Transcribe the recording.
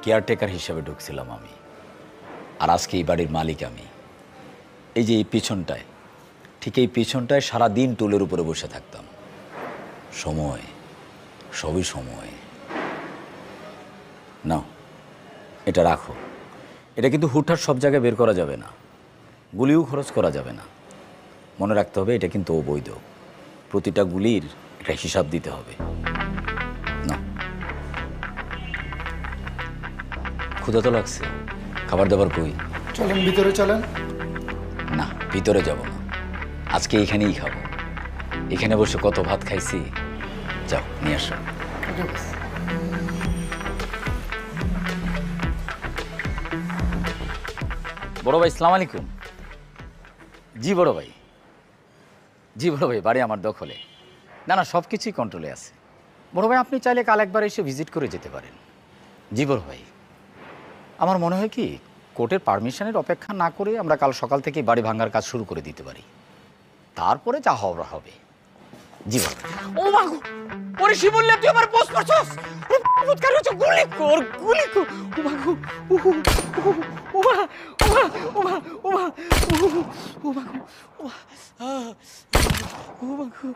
Caretaker হিসেবে ঢুকছিলাম আমি, আর আজকে এই বাড়ির মালিক আমি। এই যে এই পিছনটায়, ঠিক এই পিছনটায় সারাদিন টুলের উপরে বসে থাকতাম। সময়, সবই সময়। নাও, এটা রাখো। এটা কিন্তু হুটহাট সব জায়গায় বের করা যাবে না, গুলিও খরচ করা যাবে না। মনে রাখতে হবে এটা কিন্তু অবৈধ। প্রতিটা গুলির একটা হিসাব দিতে হবে। না, ক্ষুধা তো লাগছে, খাবার দাবার কই? চলেন ভিতরে চলেন। না, ভিতরে যাব না, আজকে এখানেই খাবো। এখানে বসে কত ভাত খাইছি। যাও নিয়ে আসো। বড় ভাই, সালাম আলাইকুম। জি বড় ভাই, জি বড় ভাই, বাড়ি আমার দখলে। না না, সব কিছুই কন্ট্রোলে আছে। বড় ভাই, আপনি চাইলে কাল একবার এসে ভিজিট করে যেতে পারেন। জি বড় ভাই, আমার মনে হয় কি কোর্টের পারমিশনের অপেক্ষা না করে আমরা কাল সকাল থেকে বাড়ি ভাঙার কাজ শুরু করে দিতে পারি, তারপরে যা হওয়ার হবে। জি বড় ভাই। ও মাগো, ওরে শিবুল্লে তুই আমার পোস্ট করছস। ও মুতকার হচ্ছে, গুলি কর, গুলি কর। ও মাগো, ও ও মা, ও মা, ও মা, ও মা, ও মাগো, ও মা, ও মাগো।